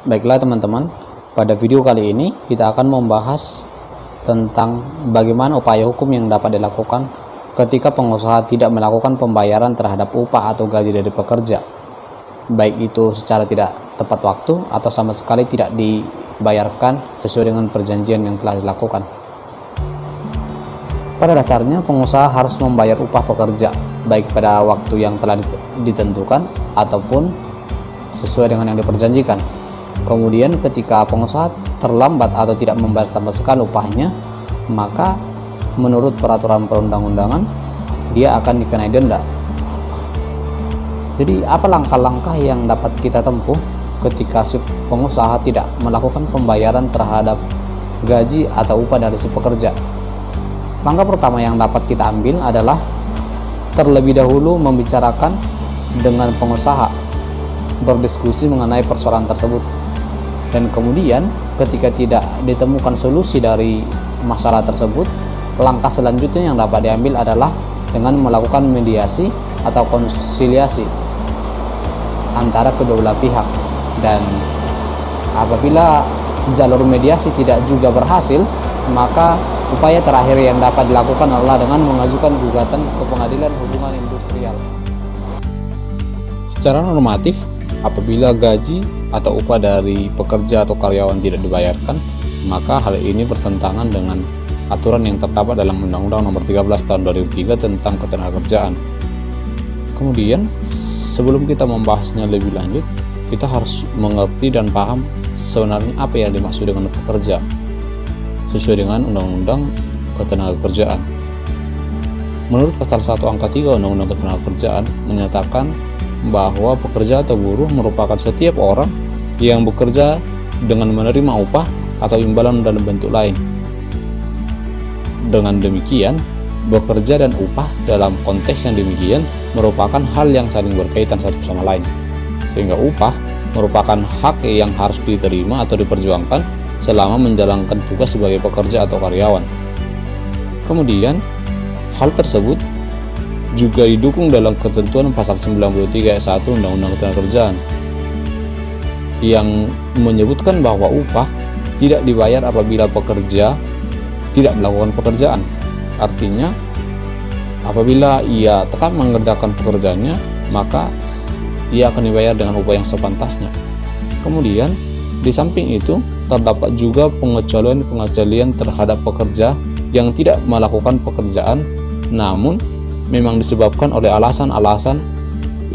Baiklah teman-teman, pada video kali ini kita akan membahas tentang bagaimana upaya hukum yang dapat dilakukan ketika pengusaha tidak melakukan pembayaran terhadap upah atau gaji dari pekerja, baik itu secara tidak tepat waktu atau sama sekali tidak dibayarkan sesuai dengan perjanjian yang telah dilakukan. Pada dasarnya pengusaha harus membayar upah pekerja baik pada waktu yang telah ditentukan ataupun sesuai dengan yang diperjanjikan. Kemudian ketika pengusaha terlambat atau tidak membayar sama sekali upahnya, maka menurut peraturan perundang-undangan dia akan dikenai denda. Jadi apa langkah-langkah yang dapat kita tempuh ketika si pengusaha tidak melakukan pembayaran terhadap gaji atau upah dari si pekerja? Langkah pertama yang dapat kita ambil adalah terlebih dahulu membicarakan dengan pengusaha, berdiskusi mengenai persoalan tersebut. Dan kemudian ketika tidak ditemukan solusi dari masalah tersebut, langkah selanjutnya yang dapat diambil adalah dengan melakukan mediasi atau konsiliasi antara kedua belah pihak. Dan apabila jalur mediasi tidak juga berhasil, maka upaya terakhir yang dapat dilakukan adalah dengan mengajukan gugatan ke pengadilan hubungan industrial. Secara normatif, apabila gaji atau upah dari pekerja atau karyawan tidak dibayarkan, maka hal ini bertentangan dengan aturan yang terdapat dalam Undang-Undang Nomor 13 Tahun 2003 tentang Ketenagakerjaan. Kemudian, sebelum kita membahasnya lebih lanjut, kita harus mengerti dan paham sebenarnya apa yang dimaksud dengan pekerja sesuai dengan Undang-Undang Ketenagakerjaan. Menurut pasal 1 angka 3 Undang-Undang Ketenagakerjaan menyatakan bahwa pekerja atau buruh merupakan setiap orang yang bekerja dengan menerima upah atau imbalan dalam bentuk lain. Dengan demikian, bekerja dan upah dalam konteks yang demikian merupakan hal yang saling berkaitan satu sama lain, sehingga upah merupakan hak yang harus diterima atau diperjuangkan selama menjalankan tugas sebagai pekerja atau karyawan. Kemudian, hal tersebut juga didukung dalam ketentuan pasal 93 ayat 1 Undang-Undang Ketenagakerjaan yang menyebutkan bahwa upah tidak dibayar apabila pekerja tidak melakukan pekerjaan. Artinya, apabila ia tetap mengerjakan pekerjaannya, maka ia akan dibayar dengan upah yang sepantasnya. Kemudian, di samping itu, terdapat juga pengecualian terhadap pekerja yang tidak melakukan pekerjaan, namun memang disebabkan oleh alasan-alasan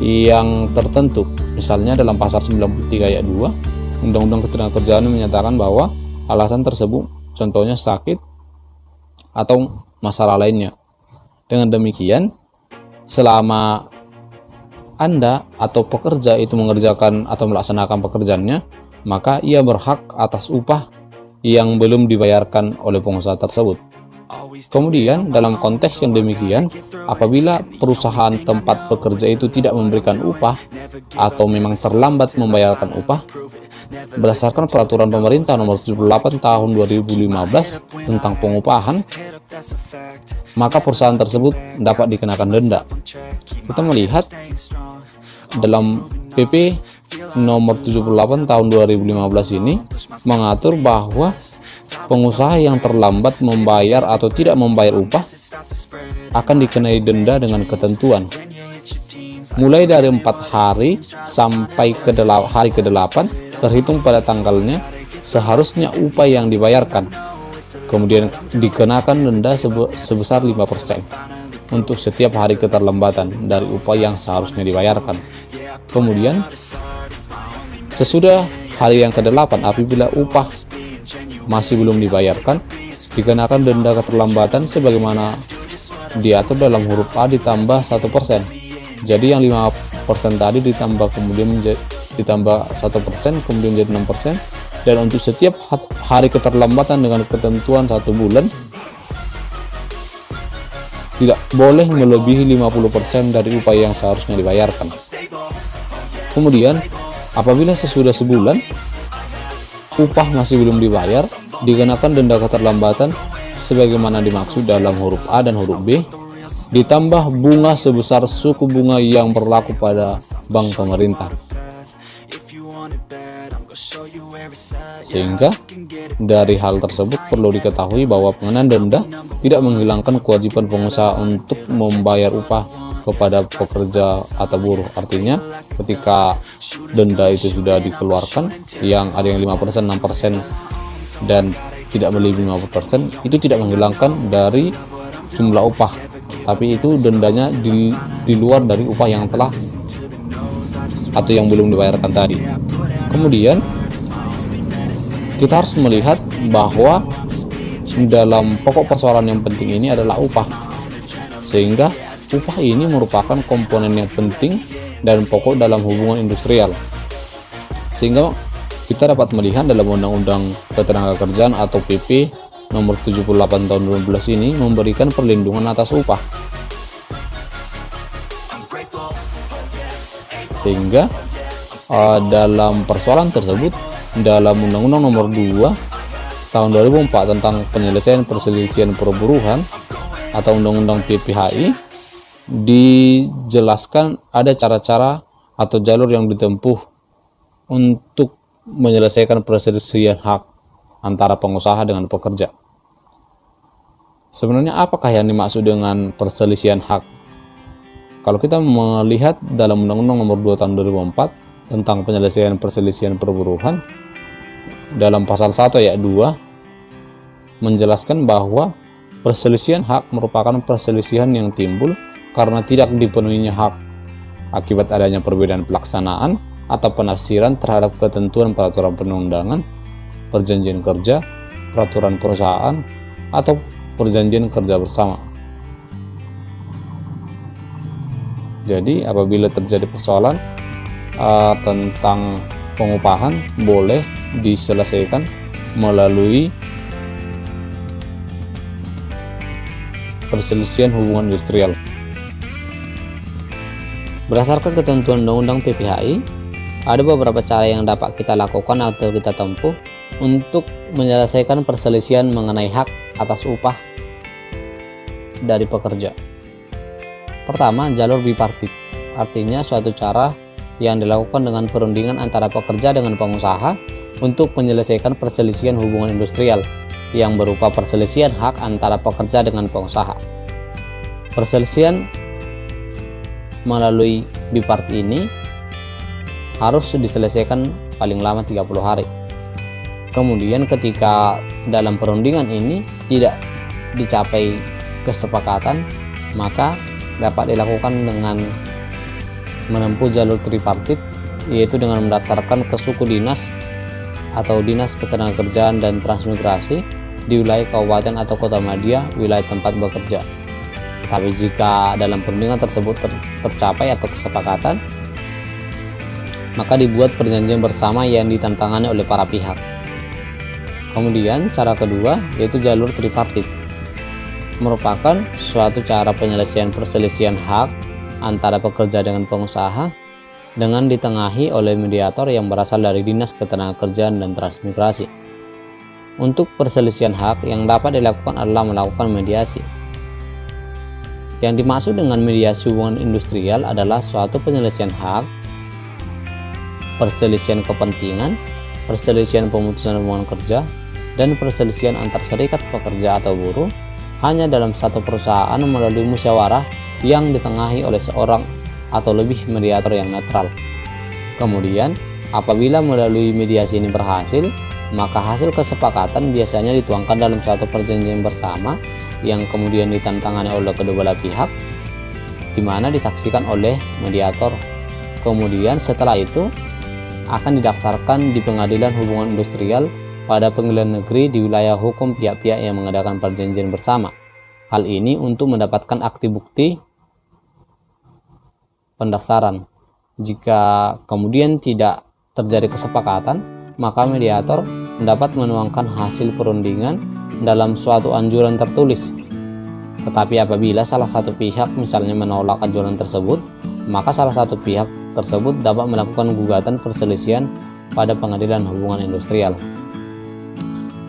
yang tertentu. Misalnya dalam pasal 93 ayat 2 Undang-Undang Ketenagakerjaan menyatakan bahwa alasan tersebut contohnya sakit atau masalah lainnya. Dengan demikian, selama Anda atau pekerja itu mengerjakan atau melaksanakan pekerjaannya, maka ia berhak atas upah yang belum dibayarkan oleh pengusaha tersebut. Kemudian dalam konteks yang demikian, apabila perusahaan tempat bekerja itu tidak memberikan upah atau memang terlambat membayarkan upah, berdasarkan peraturan pemerintah nomor 78 tahun 2015 tentang pengupahan, maka perusahaan tersebut dapat dikenakan denda. Kita melihat dalam PP nomor 78 tahun 2015 ini mengatur bahwa pengusaha yang terlambat membayar atau tidak membayar upah akan dikenai denda dengan ketentuan mulai dari 4 hari sampai ke hari ke-8 terhitung pada tanggalnya seharusnya upah yang dibayarkan. Kemudian dikenakan denda sebesar 5% untuk setiap hari keterlambatan dari upah yang seharusnya dibayarkan. Kemudian sesudah hari yang ke-8 apabila upah masih belum dibayarkan, dikenakan denda keterlambatan sebagaimana diatur dalam huruf A ditambah 1%. Jadi yang 5% tadi ditambah kemudian ditambah 1%, kemudian menjadi 6%. Dan untuk setiap hari keterlambatan dengan ketentuan 1 bulan, tidak boleh melebihi 50% dari upah yang seharusnya dibayarkan. Kemudian apabila sesudah sebulan upah masih belum dibayar, dikenakan denda keterlambatan sebagaimana dimaksud dalam huruf A dan huruf B, ditambah bunga sebesar suku bunga yang berlaku pada bank pemerintah. Sehingga dari hal tersebut perlu diketahui bahwa pengenaan denda tidak menghilangkan kewajiban pengusaha untuk membayar upah kepada pekerja atau buruh. Artinya ketika denda itu sudah dikeluarkan, yang ada yang 5%, 6%, dan tidak melebihi 50%, itu tidak menghilangkan dari jumlah upah, tapi itu dendanya di luar dari upah yang telah atau yang belum dibayarkan tadi. Kemudian kita harus melihat bahwa dalam pokok persoalan yang penting ini adalah upah, sehingga upah ini merupakan komponen yang penting dan pokok dalam hubungan industrial. Sehingga kita dapat melihat dalam Undang-Undang Ketenagakerjaan atau PP nomor 78 tahun 2012 ini memberikan perlindungan atas upah. Sehingga dalam persoalan tersebut, dalam Undang-Undang nomor 2 tahun 2004 tentang penyelesaian perselisihan perburuhan atau Undang-Undang PPHI, dijelaskan ada cara-cara atau jalur yang ditempuh untuk menyelesaikan perselisihan hak antara pengusaha dengan pekerja. Sebenarnya apakah yang dimaksud dengan perselisihan hak? Kalau kita melihat dalam Undang-Undang nomor 2 tahun 2004 tentang penyelesaian perselisihan perburuhan, dalam pasal 1 ayat 2 menjelaskan bahwa perselisihan hak merupakan perselisihan yang timbul karena tidak dipenuhinya hak akibat adanya perbedaan pelaksanaan atau penafsiran terhadap ketentuan peraturan perundangan, perjanjian kerja, peraturan perusahaan, atau perjanjian kerja bersama. Jadi apabila terjadi persoalan tentang pengupahan, boleh diselesaikan melalui perselisihan hubungan industrial. Berdasarkan ketentuan Undang-Undang PPHI, ada beberapa cara yang dapat kita lakukan atau kita tempuh untuk menyelesaikan perselisihan mengenai hak atas upah dari pekerja. Pertama, jalur bipartit, artinya suatu cara yang dilakukan dengan perundingan antara pekerja dengan pengusaha untuk menyelesaikan perselisihan hubungan industrial yang berupa perselisihan hak antara pekerja dengan pengusaha. Perselisihan melalui bipartit ini harus diselesaikan paling lama 30 hari. Kemudian ketika dalam perundingan ini tidak dicapai kesepakatan, maka dapat dilakukan dengan menempuh jalur tripartit, yaitu dengan mendaftarkan ke suku dinas atau Dinas Ketenagakerjaan dan Transmigrasi di wilayah kabupaten atau kota madya wilayah tempat bekerja. Tapi jika dalam perundingan tersebut tercapai atau kesepakatan, maka dibuat perjanjian bersama yang ditandatangani oleh para pihak. Kemudian cara kedua yaitu jalur tripartit, merupakan suatu cara penyelesaian perselisihan hak antara pekerja dengan pengusaha dengan ditengahi oleh mediator yang berasal dari Dinas Ketenagakerjaan dan Transmigrasi. Untuk perselisihan hak yang dapat dilakukan adalah melakukan mediasi. Yang dimaksud dengan mediasi hubungan industrial adalah suatu penyelesaian hak, perselisihan kepentingan, perselisihan pemutusan hubungan kerja, dan perselisihan antar serikat pekerja atau buruh hanya dalam satu perusahaan melalui musyawarah yang ditengahi oleh seorang atau lebih mediator yang netral. Kemudian, apabila melalui mediasi ini berhasil, maka hasil kesepakatan biasanya dituangkan dalam suatu perjanjian bersama yang kemudian ditandatangani oleh kedua belah pihak, di mana disaksikan oleh mediator. Kemudian setelah itu akan didaftarkan di Pengadilan Hubungan Industrial pada pengadilan negeri di wilayah hukum pihak-pihak yang mengadakan perjanjian bersama. Hal ini untuk mendapatkan akte bukti pendaftaran. Jika kemudian tidak terjadi kesepakatan, maka mediator dapat menuangkan hasil perundingan dalam suatu anjuran tertulis. Tetapi apabila salah satu pihak misalnya menolak anjuran tersebut, maka salah satu pihak tersebut dapat melakukan gugatan perselisihan pada Pengadilan Hubungan Industrial.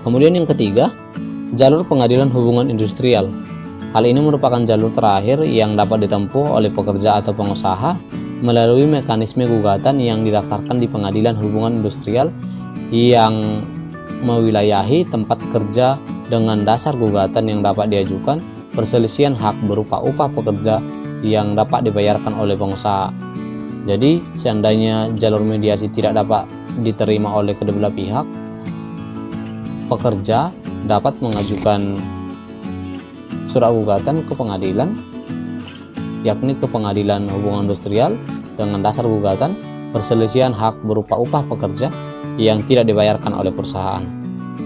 Kemudian yang ketiga, jalur Pengadilan Hubungan Industrial. Hal ini merupakan jalur terakhir yang dapat ditempuh oleh pekerja atau pengusaha melalui mekanisme gugatan yang didaftarkan di Pengadilan Hubungan Industrial yang mewilayahi tempat kerja dengan dasar gugatan yang dapat diajukan perselisihan hak berupa upah pekerja yang dapat dibayarkan oleh pengusaha. Jadi seandainya jalur mediasi tidak dapat diterima oleh kedua belah pihak, pekerja dapat mengajukan surat gugatan ke pengadilan, yakni ke Pengadilan Hubungan Industrial dengan dasar gugatan perselisihan hak berupa upah pekerja yang tidak dibayarkan oleh perusahaan.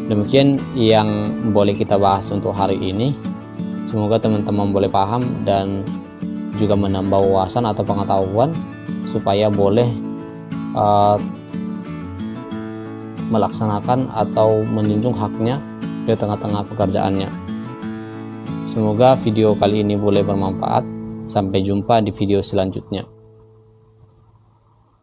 Demikian yang boleh kita bahas untuk hari ini. Semoga teman-teman boleh paham dan juga menambah wawasan atau pengetahuan supaya boleh melaksanakan atau menjunjung haknya di tengah-tengah pekerjaannya. Semoga video kali ini boleh bermanfaat. Sampai jumpa di video selanjutnya.